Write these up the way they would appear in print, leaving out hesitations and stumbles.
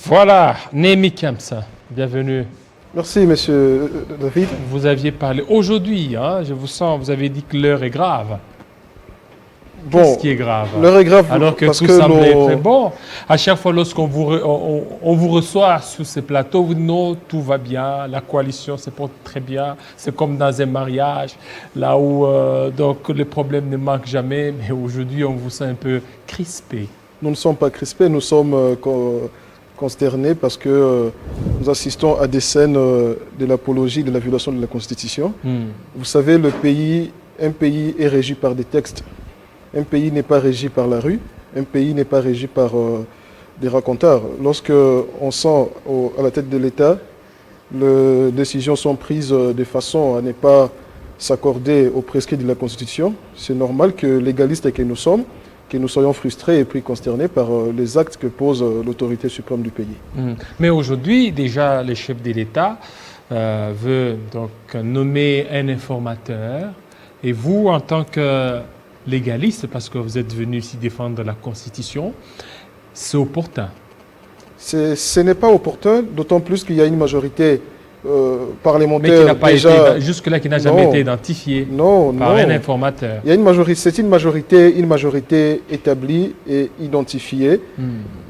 Voilà, Némi Kamsa, bienvenue. Merci, monsieur David. Vous aviez parlé aujourd'hui, hein, je vous sens, vous avez dit que l'heure est grave. Bon, qu'est-ce qui est grave? L'heure est grave alors que parce tout semblait très bon. À chaque fois, lorsqu'on on vous reçoit sur ces plateaux, vous dites non, tout va bien, la coalition se porte très bien. C'est comme dans un mariage, là où donc les problèmes ne manquent jamais. Mais aujourd'hui, on vous sent un peu crispé. Nous ne sommes pas crispés, nous sommes consternés parce que nous assistons à des scènes de l'apologie de la violation de la Constitution. Vous savez, un pays est régi par des textes. Un pays n'est pas régi par la rue, un pays n'est pas régi par des racontars. Lorsque on sent à la tête de l'État, les décisions sont prises de façon à ne pas s'accorder aux prescrits de la Constitution, c'est normal que légalistes que nous sommes, que nous soyons frustrés et puis consternés par les actes que pose l'autorité suprême du pays. Mais aujourd'hui, déjà, le chef de l'État veut donc nommer un informateur. Et vous, en tant que légaliste, parce que vous êtes venu ici défendre la Constitution, c'est opportun. Ce n'est pas opportun, d'autant plus qu'il y a une majorité parlementaire. Mais qui n'a pas été, jusque-là, qui n'a jamais été identifiée par un informateur. Il y a une majorité, c'est une majorité établie et identifiée,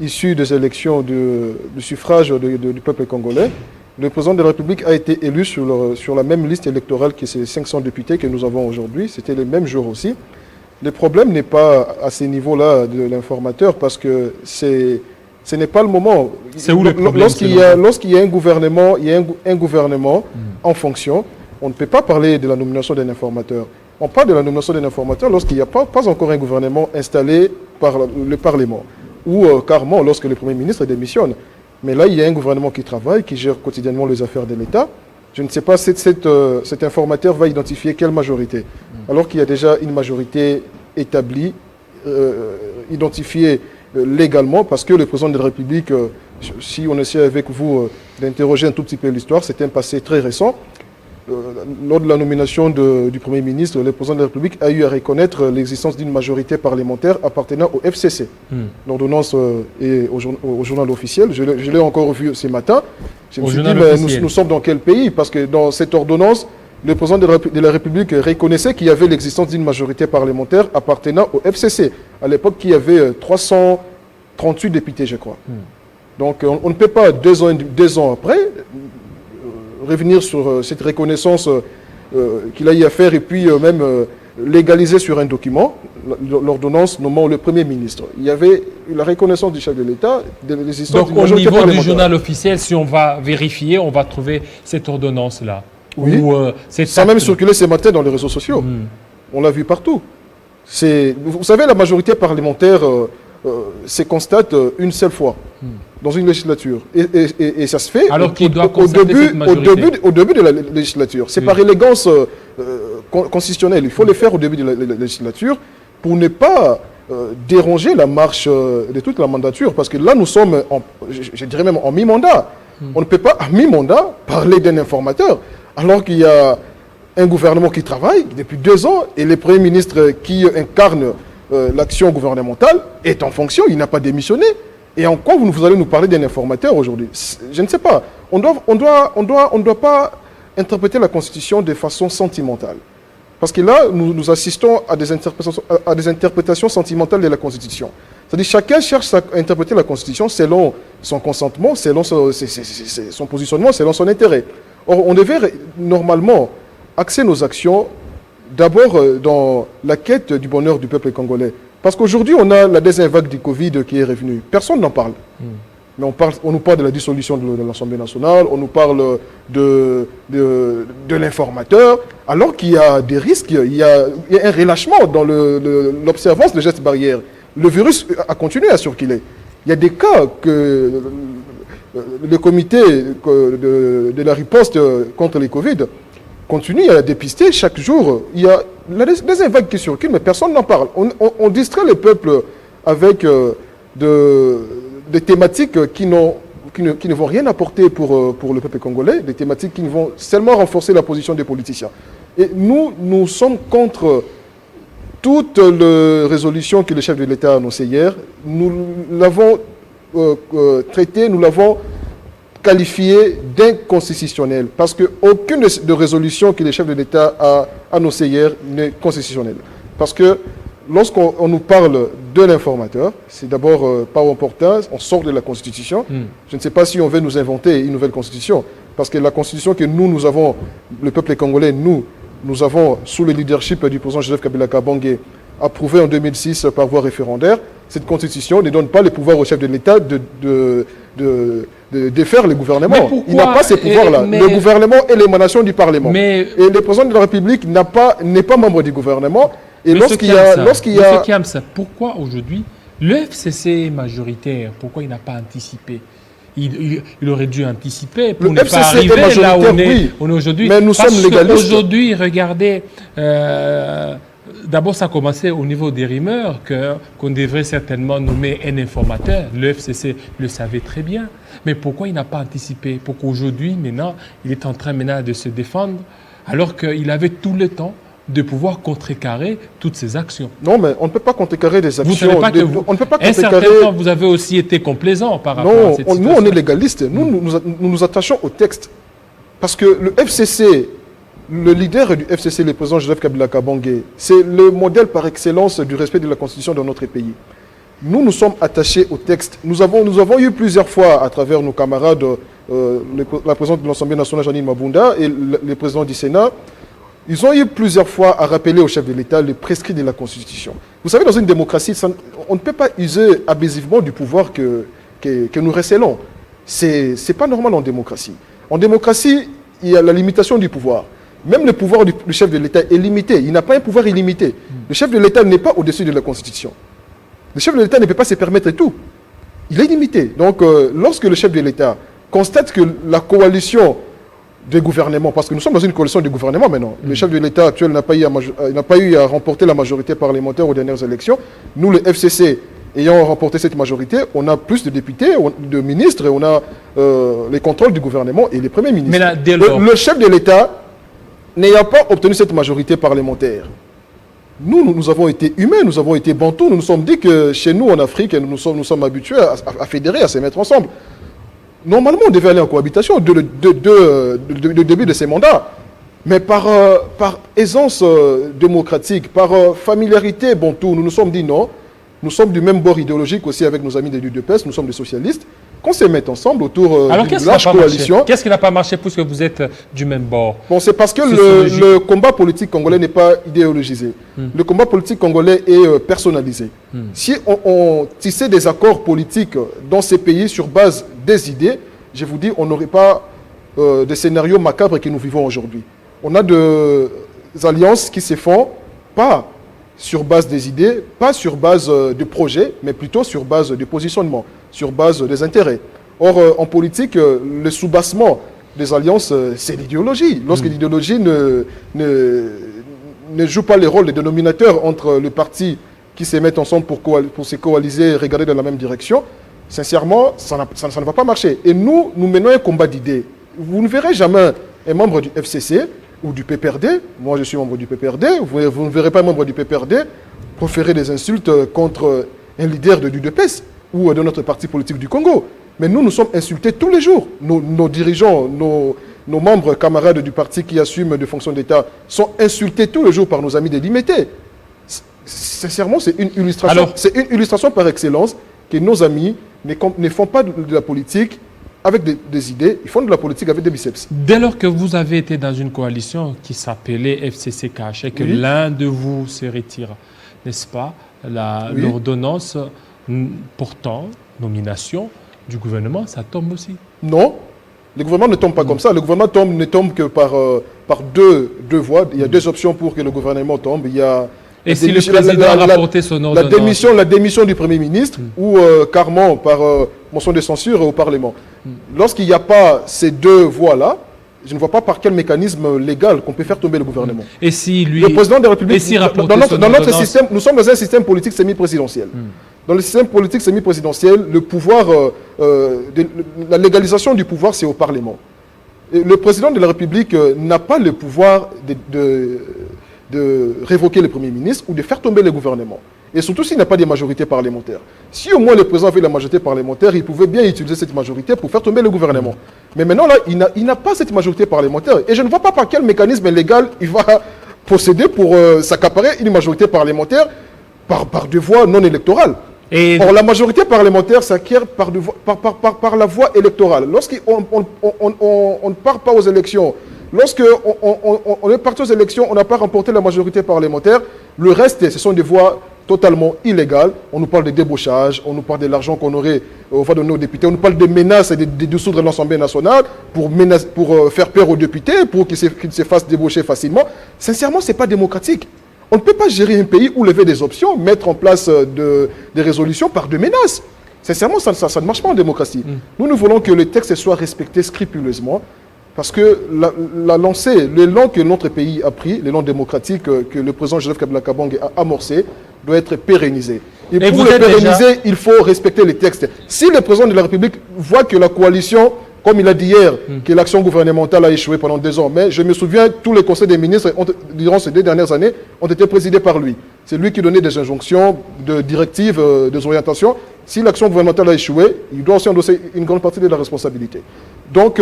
issue des élections du suffrage du peuple congolais. Le président de la République a été élu sur la même liste électorale que ces 500 députés que nous avons aujourd'hui. C'était le même jour aussi. Le problème n'est pas à ces niveaux-là de l'informateur parce que ce n'est pas le moment. C'est où le problème? Lorsqu'il y a un gouvernement, en fonction, on ne peut pas parler de la nomination d'un informateur. On parle de la nomination d'un informateur lorsqu'il n'y a pas encore un gouvernement installé par le Parlement ou carrément lorsque le Premier ministre démissionne. Mais là, il y a un gouvernement qui travaille, qui gère quotidiennement les affaires de l'État. Je ne sais pas si cet informateur va identifier quelle majorité, alors qu'il y a déjà une majorité établie, identifiée légalement, parce que le président de la République, si on essaie avec vous d'interroger un tout petit peu l'histoire, c'est un passé très récent. Lors de la nomination du Premier ministre, le président de la République a eu à reconnaître l'existence d'une majorité parlementaire appartenant au FCC. L'ordonnance est au journal officiel. Je l'ai encore vu ce matin. Je me suis dit, mais nous sommes dans quel pays? Parce que dans cette ordonnance, le président de la République reconnaissait qu'il y avait l'existence d'une majorité parlementaire appartenant au FCC. À l'époque, il y avait 338 députés, je crois. Donc, on ne peut pas, deux ans après, revenir sur cette reconnaissance qu'il a eu à faire et puis même légaliser sur un document l'ordonnance nommant le Premier ministre. Il y avait la reconnaissance du chef de l'État de l'existence d'une majorité parlementaire. Donc au niveau du journal officiel, si on va vérifier, on va trouver cette ordonnance-là. Oui, ça a même circulé ce matin dans les réseaux sociaux. On l'a vu partout. Vous savez, la majorité parlementaire se constate une seule fois dans une législature. Et ça se fait alors qu'il doit au début de la législature. C'est par élégance constitutionnelle. Il faut le faire au début de la législature pour ne pas déranger la marche de toute la mandature. Parce que là, nous sommes, je dirais même en mi-mandat. On ne peut pas, à mi-mandat, parler d'un informateur alors qu'il y a un gouvernement qui travaille depuis 2 ans et le Premier ministre qui incarne l'action gouvernementale est en fonction, il n'a pas démissionné. Et en quoi vous allez nous parler d'un informateur aujourd'hui? Je ne sais pas. On ne doit pas interpréter la Constitution de façon sentimentale. Parce que là, nous assistons à des interprétations sentimentales de la Constitution. C'est-à-dire chacun cherche à interpréter la Constitution selon son consentement, selon son positionnement, selon son intérêt. Or, on devait normalement axer nos actions d'abord dans la quête du bonheur du peuple congolais. Parce qu'aujourd'hui, on a la deuxième vague du Covid qui est revenue. Personne n'en parle. Mais on nous parle de la dissolution de l'Assemblée nationale, on nous parle de l'informateur, alors qu'il y a des risques, il y a un relâchement dans l'observance des gestes barrières. Le virus a continué à circuler. Il y a des cas que le comité de la riposte contre les Covid continue à dépister chaque jour. Il y a des vagues qui circulent, mais personne n'en parle. On distrait le peuple avec des thématiques qui ne vont rien apporter pour le peuple congolais, des thématiques qui vont seulement renforcer la position des politiciens. Et nous sommes contre toute la résolution que le chef de l'État a annoncée hier. Nous l'avons traité, nous l'avons qualifié d'inconstitutionnel, parce qu'aucune de résolution que les chefs de l'État a annoncée hier n'est constitutionnelle. Parce que lorsqu'on nous parle de l'informateur, c'est d'abord pas opportun, on sort de la Constitution. Je ne sais pas si on veut nous inventer une nouvelle Constitution, parce que la Constitution que nous avons, le peuple congolais, nous avons, sous le leadership du président Joseph Kabila Kabange, approuvée en 2006 par voie référendaire, cette Constitution ne donne pas le pouvoir au chef de l'État de défaire le gouvernement. Il n'a pas ces pouvoirs-là. Le gouvernement est l'émanation du Parlement. Et le président de la République n'est pas membre du gouvernement. Et lorsqu'il y a... Monsieur Kiams, pourquoi aujourd'hui le FCC est majoritaire? Pourquoi il n'a pas anticipé? Il aurait dû anticiper pour ne pas arriver là où on est aujourd'hui. Mais nous sommes légalistes. Aujourd'hui, regardez, d'abord ça a commencé au niveau des rumeurs qu'on devrait certainement nommer un informateur. Le FCC le savait très bien. Mais pourquoi il n'a pas anticipé? Pourquoi aujourd'hui, maintenant, il est en train maintenant de se défendre alors qu'il avait tout le temps de pouvoir contrecarrer toutes ces actions. Non, mais on ne peut pas contrecarrer des actions. Vous savez pas que on ne peut pas un certain temps, vous avez aussi été complaisant par rapport à cette situation. Nous, on est légaliste. Nous nous attachons au texte. Parce que le FCC, le leader du FCC, le président Joseph Kabila Kabange, c'est le modèle par excellence du respect de la Constitution dans notre pays. Nous sommes attachés au texte. Nous avons eu plusieurs fois, à travers nos camarades, la présidente de l'Assemblée nationale, Janine Mabunda, et le président du Sénat, ils ont eu plusieurs fois à rappeler au chef de l'État le prescrit de la Constitution. Vous savez, dans une démocratie, on ne peut pas user abusivement du pouvoir que nous recélons. Ce n'est pas normal en démocratie. En démocratie, il y a la limitation du pouvoir. Même le pouvoir du chef de l'État est limité. Il n'a pas un pouvoir illimité. Le chef de l'État n'est pas au-dessus de la Constitution. Le chef de l'État ne peut pas se permettre tout. Il est limité. Donc, lorsque le chef de l'État constate que la coalition des gouvernements, parce que nous sommes dans une coalition de gouvernement maintenant. Le chef de l'État actuel n'a pas eu à remporter la majorité parlementaire aux dernières élections. Nous, le FCC, ayant remporté cette majorité, on a plus de députés, de ministres, et on a les contrôles du gouvernement et les premiers ministres. Mais là, dès lors... Le chef de l'État n'ayant pas obtenu cette majorité parlementaire, nous avons été humains, nous avons été bantous, nous nous sommes dit que chez nous en Afrique, nous sommes habitués à fédérer, à se mettre ensemble. Normalement, on devait aller en cohabitation de début de ces mandats. Mais par aisance démocratique, par familiarité, nous nous sommes dit non. Nous sommes du même bord idéologique aussi avec nos amis de l'UDPS, nous sommes des socialistes. Qu'on se mette ensemble autour d'une large coalition. Qu'est-ce qui n'a pas marché puisque vous êtes du même bord? Bon, c'est parce que le combat politique congolais n'est pas idéologisé. Le combat politique congolais est personnalisé. Si on tissait des accords politiques dans ces pays sur base des idées, je vous dis, on n'aurait pas des scénarios macabres que nous vivons aujourd'hui. On a des alliances qui se font pas sur base des idées, pas sur base de projets, mais plutôt sur base de positionnement, sur base des intérêts. Or, en politique, le soubassement des alliances, c'est l'idéologie. Lorsque l'idéologie ne joue pas le rôle de dénominateur entre les partis qui se mettent ensemble pour se coaliser et regarder dans la même direction, sincèrement, ça ne va pas marcher. Et nous menons un combat d'idées. Vous ne verrez jamais un membre du FCC ou du PPRD, moi je suis membre du PPRD, vous ne verrez pas un membre du PPRD proférer des insultes contre un leader de l'UDPS ou de notre parti politique du Congo. Mais nous sommes insultés tous les jours. Nos dirigeants, nos membres, camarades du parti qui assument des fonctions d'État sont insultés tous les jours par nos amis des limités. Sincèrement, c'est une illustration par excellence que nos amis ne font pas de la politique avec des idées, ils font de la politique avec des biceps. Dès lors que vous avez été dans une coalition qui s'appelait FCCK et que l'un de vous se retire, n'est-ce pas, l'ordonnance portant nomination du gouvernement, ça tombe aussi? Non, le gouvernement ne tombe pas comme ça. Le gouvernement ne tombe que par deux voies. Il y a deux options pour que le gouvernement tombe. Il y a et si le président a rapporté son ordonnance, la démission du Premier ministre ou carrément par motion de censure au Parlement. Lorsqu'il n'y a pas ces deux voies-là, je ne vois pas par quel mécanisme légal qu'on peut faire tomber le gouvernement. Et si lui... Le président de la République... dans notre système, nous sommes dans un système politique semi-présidentiel. Dans le système politique semi-présidentiel, le pouvoir, la légalisation du pouvoir, c'est au Parlement. Et le président de la République n'a pas le pouvoir de révoquer le Premier ministre ou de faire tomber le gouvernement. Et surtout s'il n'y a pas de majorité parlementaire. Si au moins le président avait la majorité parlementaire, il pouvait bien utiliser cette majorité pour faire tomber le gouvernement. Mais maintenant, là, il n'a pas cette majorité parlementaire. Et je ne vois pas par quel mécanisme légal il va procéder pour s'accaparer une majorité parlementaire par des voies non électorales. Or, la majorité parlementaire s'acquiert par la voie électorale. Lorsqu'on ne part pas aux élections, lorsqu'on est parti aux élections, on n'a pas remporté la majorité parlementaire, le reste, ce sont des voies totalement illégales. On nous parle de débauchage, on nous parle de l'argent qu'on va donner aux députés, on nous parle de menaces et de dissoudre l'Assemblée nationale pour faire peur aux députés, pour qu'ils se fassent débaucher facilement. Sincèrement, ce n'est pas démocratique. On ne peut pas gérer un pays ou lever des options, mettre en place des résolutions par de menaces. Sincèrement, ça ne marche pas en démocratie. Nous voulons que le texte soit respecté scrupuleusement, parce que l'élan que notre pays a pris, l'élan démocratique que le président Joseph Kabila Kabange a amorcé, doit être pérennisé. Et pour le pérenniser, il faut respecter les textes. Si le président de la République voit que la coalition, comme il a dit hier, que l'action gouvernementale a échoué pendant 2 ans, mais je me souviens, tous les conseils des ministres, durant ces 2 dernières années, ont été présidés par lui. C'est lui qui donnait des injonctions, des directives, des orientations. Si l'action gouvernementale a échoué, il doit aussi endosser une grande partie de la responsabilité. Donc,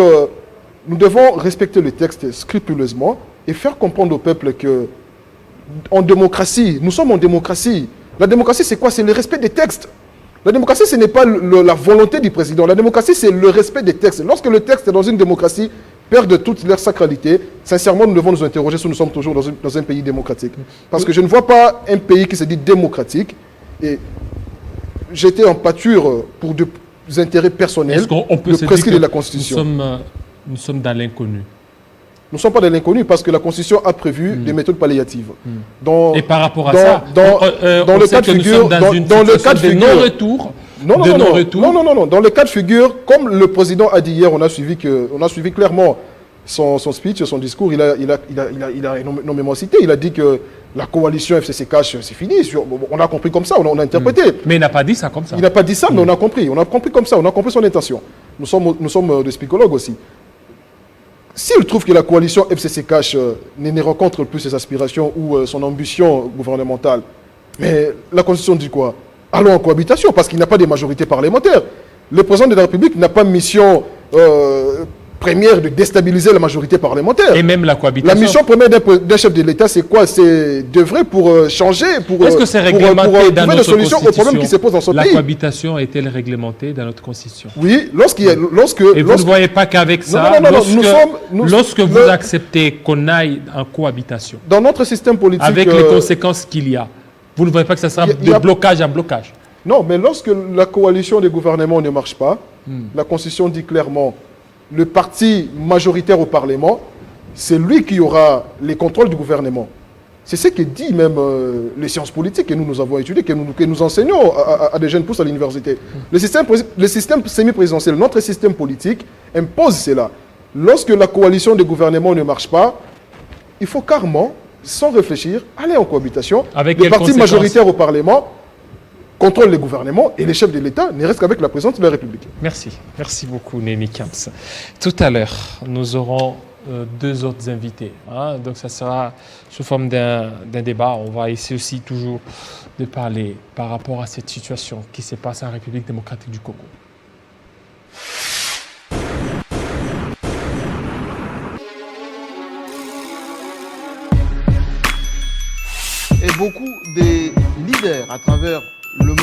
nous devons respecter le texte scrupuleusement et faire comprendre au peuple que, en démocratie, nous sommes en démocratie. La démocratie, c'est quoi? C'est le respect des textes. La démocratie, ce n'est pas la volonté du président. La démocratie, c'est le respect des textes. Lorsque le texte dans une démocratie perd de toute leur sacralité, sincèrement, nous devons nous interroger si nous sommes toujours dans un pays démocratique. Parce que je ne vois pas un pays qui se dit démocratique et j'étais en pâture pour des intérêts personnels, le prescrit de la Constitution. Nous sommes dans l'inconnu. Nous ne sommes pas dans l'inconnu parce que la Constitution a prévu des méthodes palliatives. Et par rapport à ça, dans le cas de figure, dans le cas de non-retour, dans le cas de figure, comme le président a dit hier, on a suivi clairement son speech, son discours, il a énormément cité. Il a dit que la coalition FCC-Cash, c'est fini. On a compris comme ça, on a interprété. Mais il n'a pas dit ça comme ça. Il n'a pas dit ça, mais on a compris. On a compris comme ça, on a compris son intention. Nous sommes des psychologues aussi. S'il trouve que la coalition FCC-Cash ne rencontre plus ses aspirations ou son ambition gouvernementale, mais la Constitution dit quoi? Allons en cohabitation, parce qu'il n'a pas de majorité parlementaire. Le président de la République n'a pas mission première de déstabiliser la majorité parlementaire. Et même la cohabitation. La mission première d'un chef de l'État, c'est quoi? C'est d'œuvrer pour changer, pour est-ce que c'est réglementé dans notre solution aux problèmes qui se posent dans son pays. La cohabitation est-elle réglementée dans notre Constitution? Oui, Et vous ne voyez pas qu'avec ça, lorsque vous acceptez qu'on aille en cohabitation, dans notre système politique, avec les conséquences qu'il y a, vous ne voyez pas que ça sera de blocage en blocage? Non, mais lorsque la coalition des gouvernements ne marche pas, la Constitution dit clairement le parti majoritaire au Parlement, c'est lui qui aura les contrôles du gouvernement. C'est ce que dit même les sciences politiques que nous avons étudiées, que nous enseignons à des jeunes pousses à l'université. Le système semi-présidentiel, notre système politique, impose cela. Lorsque la coalition des gouvernements ne marche pas, il faut carrément, sans réfléchir, aller en cohabitation. Avec les partis majoritaires au Parlement contrôle le gouvernement et les chefs de l'État ne restent qu'avec la présidence de la République. Merci. Merci beaucoup, Némi Kamps. Tout à l'heure, nous aurons 2 autres invités. Donc, ça sera sous forme d'un débat. On va essayer aussi toujours de parler par rapport à cette situation qui se passe en République démocratique du Congo. Et beaucoup des leaders à travers le monde